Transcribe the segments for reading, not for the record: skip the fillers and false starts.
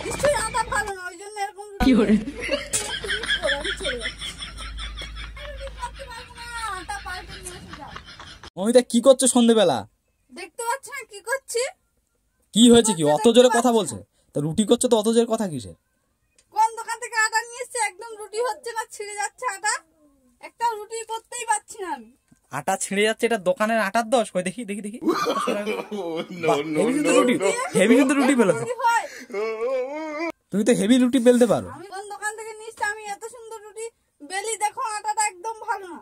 নিশ্চয়ই আটা ভালো না, ওই জন্য এরকম কি করে মমিতা কি করছো সন্ধ্যেবেলা? দেখতে পাচ্ছ না কি করছি? কি হয়েছে? কি অত জোরে কথা বলছে? তা রুটি করছো তো অত জোরে কথা কিসের? কোন দোকান থেকে আটা নিয়ে এসছে, একদম রুটি হচ্ছে না, ছিঁড়ে যাচ্ছে আটা। একটা রুটি করতেই পারছি না আমি। আটা ছিঁড়ে যাচ্ছে, এটা দোকানের আটার দোষ? কই দেখি দেখি দেখি। হেভি কিন্তু রুটি বেলো। তুমি তো হেভি রুটি বেলতে পারো। আমি কোন দোকান থেকে নিয়ে এসছি, আমি এত সুন্দর রুটি বেলি, দেখো আটাটা একদম ভালো না।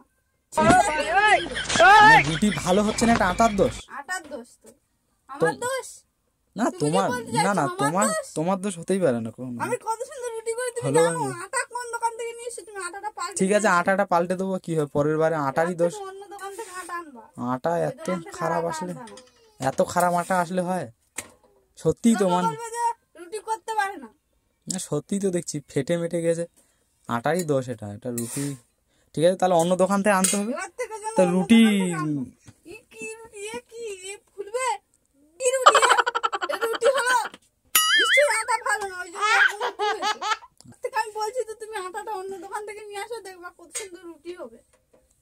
রুটি ভালো হচ্ছে না, এটা আটার দোষ? আটার দোষ তো আমার দোষ না, তোমার না তোমার দোষ হতেই পারে না। আমি কত সুন্দর রুটি করে তুমি জানো? আটা কোন দোকান থেকে নিয়ে এসছো তুমি? আটাটা পাল্টে ঠিক আছে, আটাটা পাল্টে দেবো, কি হয় পরের বারে আটারই দোষ। অন্য দোকান থেকে আটা আনবা। আটা এত খারাপ আসলে, এত খারাপ আটা আসলে হয়? সত্যিই তো রুটি করতে পারে না। সত্যিই তো দেখছি ফেটে মেটে গেছে, আটারই দোষ এটা। এটা রুটি ঠিক আছে, তাহলে অন্য দোকান থেকে আনতে হবে। তো রুটি কি রুটি কি ফুলবে? কি রুটি? রুটি হলো নিশ্চয়ই আটা ভালো না, ওই জন্য আমি বলছি তো তুমি আটাটা অন্য দোকান থেকে নিয়ে আসো, দেখবা কত সুন্দর রুটি হবে।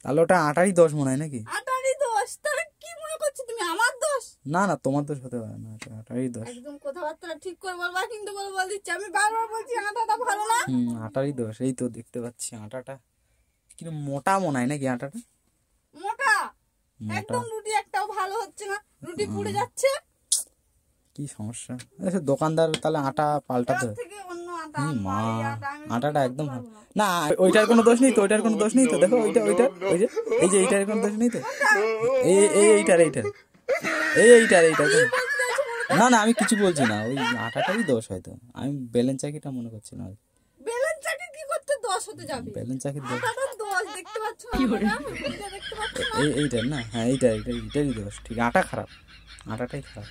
তাহলে ওটা আটারই দোষ মনে হয় নাকি? আটারই দোষ? তাহলে কি মনে করছো তুমি আমার দোষ? না না, তোমার দোষ হতে পারে না, আটারই দোষ। একদম কথাবার্তা ঠিক করে বলবা, কিন্তু বল দিচ্ছি আমি, বারবার বলছি আটাটা ভালো না। আটারই দোষ। এই তো দেখতে পাচ্ছি আটাটা কিন্তু মোটা মনে হয় নাকি? আটাটা মোটা একদম, রুটি একটাও ভালো হচ্ছে না, রুটি পুড়ে যাচ্ছে। কি সমস্যা? আচ্ছা দোকানদার তাহলে আটা পাল্টাতে হবে। মা আটাটা একদম ভালো না। ওইটার কোনো দোষ নেই তো, ওইটার কোনো দোষ নেই তো। দেখো ওইটা ওইটার ওই যে এই যে এইটার কোনো দোষ নেই তো। এইটার না না, আমি কিছু বলছি না, ওই আটাটারই দোষ হয়তো। আমি বেলেন চাকিটা মনে করছি না। বেলেন চাকি কি করতে দোষ হতে যাবে? বেলেন চাকির দোষ দোষ দেখতে পাচ্ছ না? দেখতে পাচ্ছ না? এইটার না, হ্যাঁ এইটারই দোষ। ঠিক, আটা খারাপ, আটাটাই খারাপ।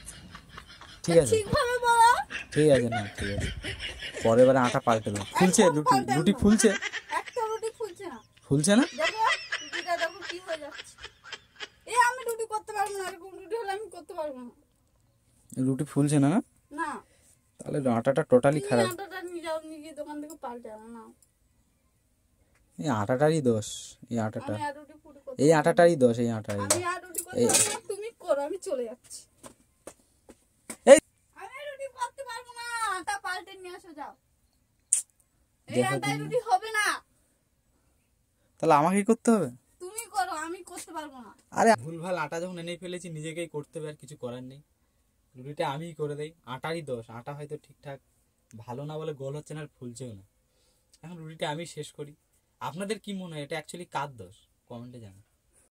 ঠিক আছে ঠিকভাবে বলো। ঠিক আছে, না ঠিক আছে, পরের বারে আটা পাল্টে দেবো। ফুলছে রুটি ফুলছে? একটা রুটি ফুলছে না। ফুলছে না? দেখো রুটিটা দেখো কি হয়ে যাচ্ছে। আমি রুটি করতে পারবো না, এরকম রুটি হলে আমি করতে পারবো না। রুটি ফুলছে না? না তাহলে আটাটা টোটালি খারাপ। আটাটা নিয়ে যাও, নিজে দোকান থেকে পাল্টে আনো না। এই আটাটারই দোষ, এই আটাটা, আমি আর রুটি পুরো করতে এই আটাটারই দোষ, এই আটারই। আমি আর রুটি করতে পারবো না, তুমি করো, আমি চলে যাচ্ছি। আমি রুটি করতে পারবো না, আটা পাল্টে নিয়ে আসো যাও। এই আটায় রুটি হবে না। তাহলে আমাকেই করতে হবে? তুমি করো, আমি করতে পারবো না। আরে ভুলভাল আটা যখন এনে ফেলেছি, নিজেকেই করতে হবে, আর কিছু করার নেই। রুটিটা আমিই করে দেই, আটারই দোষ। আটা হয়তো ঠিকঠাক ভালো না বলে গোল হচ্ছে না, আর ফুলছেও না। এখন রুটিটা আমি শেষ করি। আপনাদের কি মনে হয় এটা অ্যাকচুয়ালি কার দোষ? কমেন্টে জানান।